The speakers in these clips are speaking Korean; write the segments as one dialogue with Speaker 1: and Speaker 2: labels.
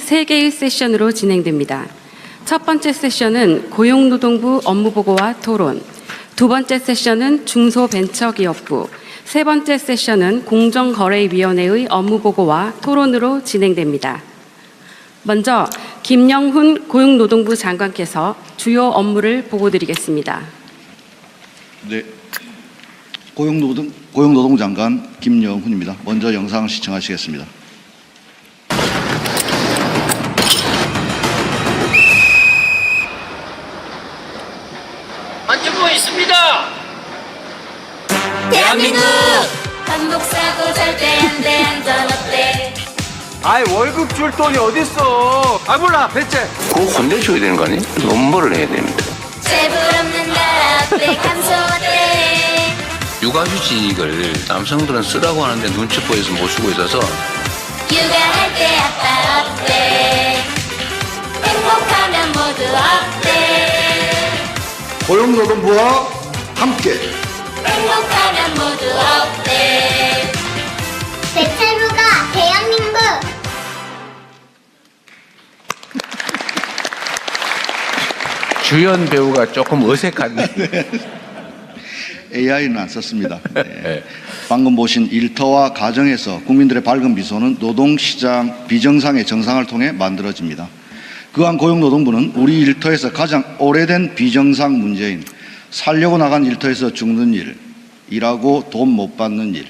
Speaker 1: 3개의 세션으로 진행됩니다. 첫 번째 세션은 고용노동부 업무보고와 토론, 두 번째 세션은 중소벤처기업부, 세 번째 세션은 공정거래위원회의 업무보고와 토론으로 진행됩니다. 먼저 김영훈 고용노동부 장관께서 주요 업무를 보고드리겠습니다.
Speaker 2: 네, 고용노동부 장관 김영훈입니다. 먼저 영상을 시청하시겠습니다.
Speaker 3: 안전부 있습니다.
Speaker 4: 대한민국 반복사고 절대 안돼 안전 어때.
Speaker 5: 아이 월급 줄 돈이 어딨어. 아 몰라 배째.
Speaker 6: 그거 혼내줘야 되는 거 아니에요? 엄벌을 해야 됩니다.
Speaker 4: 재불 없는 나라 어때 감소 어때.
Speaker 6: 육아휴직을 남성들은 쓰라고 하는데 눈치 보여서 못 쓰고 있어서
Speaker 4: 육아할 때 아빠 어때. 행복하면 모두 어때.
Speaker 2: 고용노동부와 함께
Speaker 4: 행복하면 모두 어때. 대체부가 대한민국.
Speaker 7: 주연 배우가 조금 어색한데.
Speaker 2: AI는 안 썼습니다. 네. 방금 보신 일터와 가정에서 국민들의 밝은 미소는 노동시장 비정상의 정상을 통해 만들어집니다. 그간 고용노동부는 우리 일터에서 가장 오래된 비정상 문제인 살려고 나간 일터에서 죽는 일, 일하고 돈 못 받는 일,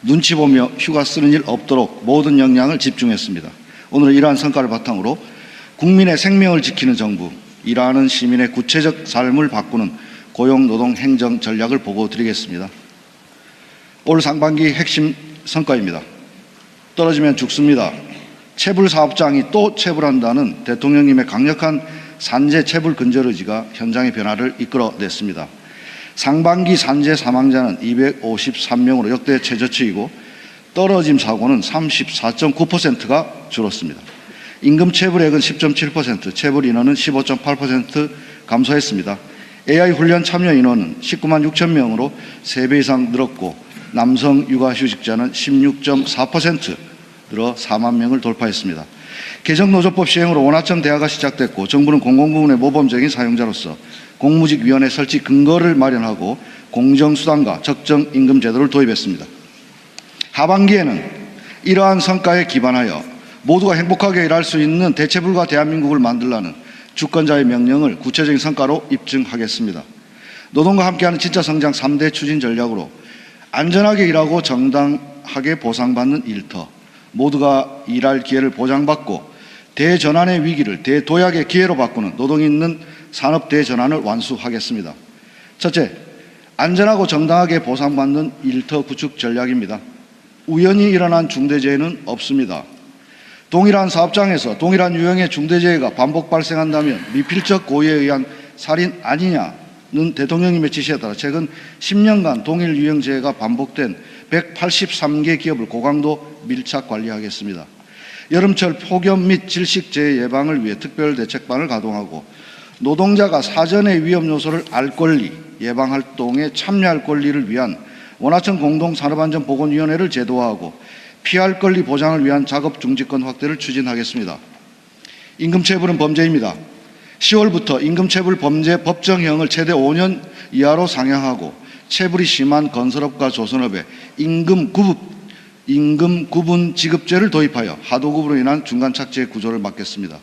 Speaker 2: 눈치 보며 휴가 쓰는 일 없도록 모든 역량을 집중했습니다. 오늘은 이러한 성과를 바탕으로 국민의 생명을 지키는 정부, 일하는 시민의 구체적 삶을 바꾸는 고용노동 행정 전략을 보고 드리겠습니다. 올 상반기 핵심 성과입니다. 떨어지면 죽습니다. 체불 사업장이 또 체불한다는 대통령님의 강력한 산재 체불 근절 의지가 현장의 변화를 이끌어냈습니다. 상반기 산재 사망자는 253명으로 역대 최저치이고 떨어짐 사고는 34.9%가 줄었습니다. 임금 체불액은 10.7%, 체불 인원은 15.8% 감소했습니다. AI 훈련 참여 인원은 19만 6천 명으로 3배 이상 늘었고 남성 육아휴직자는 16.4% 늘어 4만 명을 돌파했습니다. 개정노조법 시행으로 원하점 대화가 시작됐고 정부는 공공부문의 모범적인 사용자로서 공무직위원회 설치 근거를 마련하고 공정수당과 적정임금 제도를 도입했습니다. 하반기에는 이러한 성과에 기반하여 모두가 행복하게 일할 수 있는 대체불가 대한민국을 만들라는 주권자의 명령을 구체적인 성과로 입증하겠습니다. 노동과 함께하는 진짜 성장 3대 추진 전략으로 안전하게 일하고 정당하게 보상받는 일터, 모두가 일할 기회를 보장받고 대전환의 위기를 대도약의 기회로 바꾸는 노동이 있는 산업 대전환을 완수하겠습니다. 첫째, 안전하고 정당하게 보상받는 일터 구축 전략입니다. 우연히 일어난 중대재해는 없습니다. 동일한 사업장에서 동일한 유형의 중대재해가 반복 발생한다면 미필적 고의에 의한 살인 아니냐는 대통령님의 지시에 따라 최근 10년간 동일 유형 재해가 반복된 183개 기업을 고강도 밀착 관리하겠습니다. 여름철 폭염 및 질식재해 예방을 위해 특별대책반을 가동하고 노동자가 사전의 위험 요소를 알 권리, 예방활동에 참여할 권리를 위한 원화청 공동산업안전보건위원회를 제도화하고 피할 권리 보장을 위한 작업 중지권 확대를 추진하겠습니다. 임금체불은 범죄입니다. 10월부터 임금체불 범죄 법정형을 최대 5년 이하로 상향하고 체불이 심한 건설업과 조선업에 임금 구분 지급제를 도입하여 하도급으로 인한 중간착지의 구조를 막겠습니다.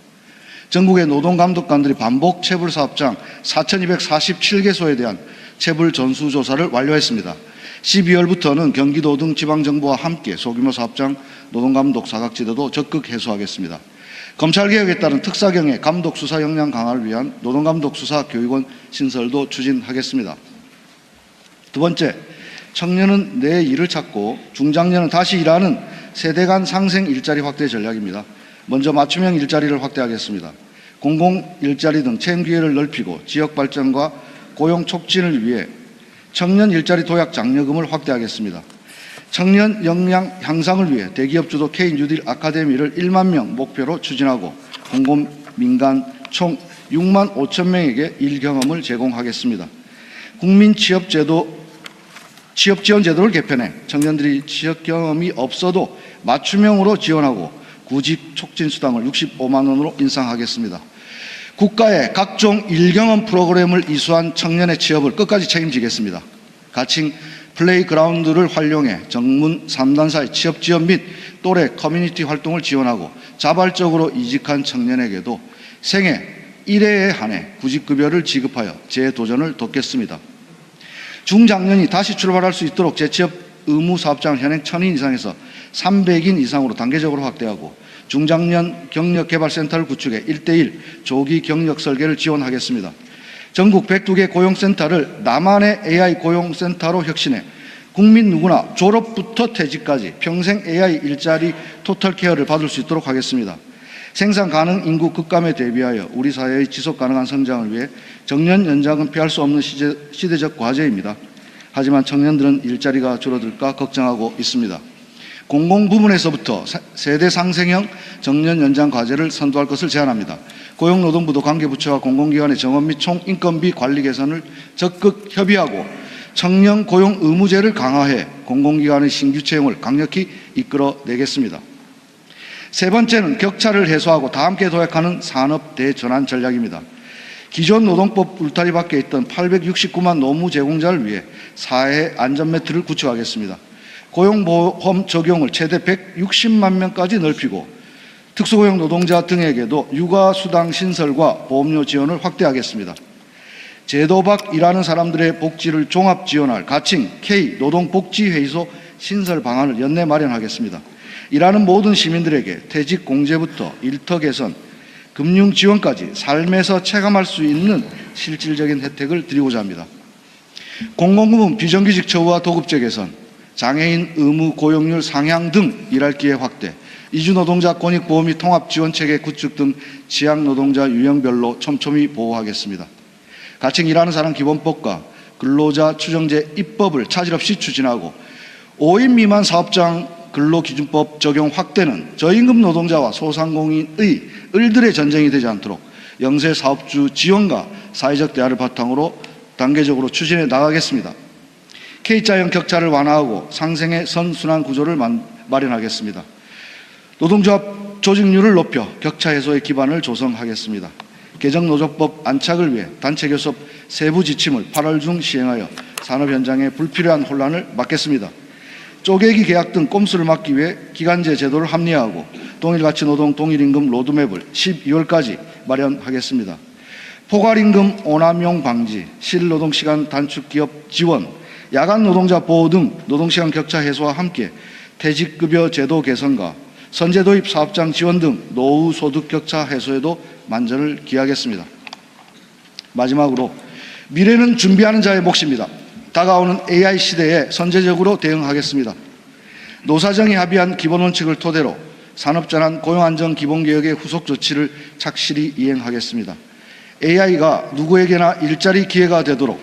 Speaker 2: 전국의 노동감독관들이 반복 체불 사업장 4,247개소에 대한 체불 전수조사를 완료했습니다. 12월부터는 경기도 등 지방정부와 함께 소규모 사업장 노동감독 사각지대도 적극 해소하겠습니다. 검찰개혁에 따른 특사경의 감독 수사 역량 강화를 위한 노동감독 수사 교육원 신설도 추진하겠습니다. 두 번째, 청년은 내 일을 찾고 중장년은 다시 일하는 세대 간 상생 일자리 확대 전략입니다. 먼저 맞춤형 일자리를 확대하겠습니다. 공공 일자리 등 채용 기회를 넓히고 지역 발전과 고용 촉진을 위해 청년 일자리 도약 장려금을 확대하겠습니다. 청년 역량 향상을 위해 대기업 주도 K-뉴딜 아카데미를 1만 명 목표로 추진하고 공공 민간 총 6만 5천 명에게 일 경험을 제공하겠습니다. 국민 취업 지원 제도를 개편해 청년들이 취업 경험이 없어도 맞춤형으로 지원하고 구직 촉진 수당을 65만 원으로 인상하겠습니다. 국가의 각종 일경험 프로그램을 이수한 청년의 취업을 끝까지 책임지겠습니다. 가칭 플레이그라운드를 활용해 전문 3단사의 취업 지원 및 또래 커뮤니티 활동을 지원하고 자발적으로 이직한 청년에게도 생애 1회에 한해 구직급여를 지급하여 재도전을 돕겠습니다. 중장년이 다시 출발할 수 있도록 재취업 의무 사업장을 현행 1000인 이상에서 300인 이상으로 단계적으로 확대하고 중장년 경력개발센터를 구축해 1:1 조기 경력 설계를 지원하겠습니다. 전국 102개 고용센터를 나만의 AI 고용센터로 혁신해 국민 누구나 졸업부터 퇴직까지 평생 AI 일자리 토탈케어를 받을 수 있도록 하겠습니다. 생산 가능 인구 급감에 대비하여 우리 사회의 지속 가능한 성장을 위해 정년 연장은 피할 수 없는 시대적 과제입니다. 하지만 청년들은 일자리가 줄어들까 걱정하고 있습니다. 공공부문에서부터 세대 상생형 정년 연장 과제를 선도할 것을 제안합니다. 고용노동부도 관계부처와 공공기관의 정원 및 총인건비 관리 개선을 적극 협의하고 청년 고용 의무제를 강화해 공공기관의 신규 채용을 강력히 이끌어내겠습니다. 세 번째는 격차를 해소하고 다 함께 도약하는 산업 대전환 전략입니다. 기존 노동법 울타리 밖에 있던 869만 노무 제공자를 위해 사회 안전매트를 구축하겠습니다. 고용보험 적용을 최대 160만 명까지 넓히고 특수고용 노동자 등에게도 육아수당 신설과 보험료 지원을 확대하겠습니다. 제도 밖 일하는 사람들의 복지를 종합 지원할 가칭 K 노동복지회의소 신설 방안을 연내 마련하겠습니다. 일하는 모든 시민들에게 퇴직 공제부터 일터 개선, 금융 지원까지 삶에서 체감할 수 있는 실질적인 혜택을 드리고자 합니다. 공공부문 비정규직 처우와 도급제 개선, 장애인 의무 고용률 상향 등 일할 기회 확대, 이주노동자 권익보호 및 통합지원체계 구축 등 지역노동자 유형별로 촘촘히 보호하겠습니다. 가칭 일하는 사람 기본법과 근로자 추정제 입법을 차질 없이 추진하고 5인 미만 사업장 근로기준법 적용 확대는 저임금 노동자와 소상공인의 을들의 전쟁이 되지 않도록 영세 사업주 지원과 사회적 대화를 바탕으로 단계적으로 추진해 나가겠습니다. K자형 격차를 완화하고 상생의 선순환 구조를 마련하겠습니다. 노동조합 조직률을 높여 격차 해소의 기반을 조성하겠습니다. 개정노조법 안착을 위해 단체교섭 세부 지침을 8월 중 시행하여 산업 현장의 불필요한 혼란을 막겠습니다. 쪼개기 계약 등 꼼수를 막기 위해 기간제 제도를 합리화하고 동일가치 노동 동일임금 로드맵을 12월까지 마련하겠습니다. 포괄임금 오남용 방지, 실노동시간 단축 기업 지원, 야간 노동자 보호 등 노동시간 격차 해소와 함께 퇴직급여 제도 개선과 선제 도입 사업장 지원 등 노후 소득 격차 해소에도 만전을 기하겠습니다. 마지막으로 미래는 준비하는 자의 몫입니다. 다가오는 AI 시대에 선제적으로 대응하겠습니다. 노사정이 합의한 기본원칙을 토대로 산업전환 고용안정 기본개혁의 후속 조치를 착실히 이행하겠습니다. AI가 누구에게나 일자리 기회가 되도록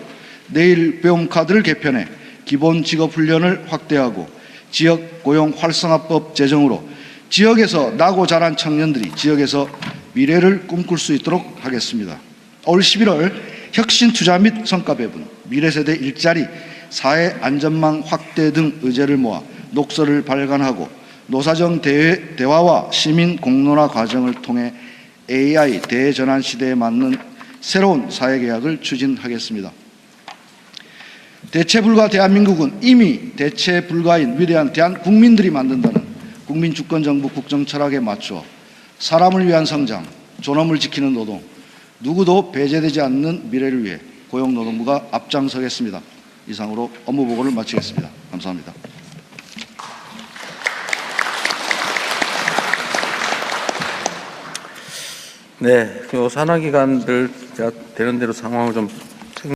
Speaker 2: 내일 배움 카드를 개편해 기본 직업 훈련을 확대하고 지역 고용 활성화법 제정으로 지역에서 나고 자란 청년들이 지역에서 미래를 꿈꿀 수 있도록 하겠습니다. 올 11월 혁신 투자 및 성과 배분, 미래세대 일자리, 사회 안전망 확대 등 의제를 모아 녹서를 발간하고 노사정 대화와 시민 공론화 과정을 통해 AI 대전환 시대에 맞는 새로운 사회개혁을 추진하겠습니다. 대체 불가 대한민국은 이미 대체 불가인 위대한 대한국민들이 만든다는 국민주권정부 국정철학에 맞추어 사람을 위한 성장, 존엄을 지키는 노동, 누구도 배제되지 않는 미래를 위해 고용노동부가 앞장서겠습니다. 이상으로 업무보고를 마치겠습니다. 감사합니다.
Speaker 7: 네, 산하기관들 제가 되는 대로 상황을 좀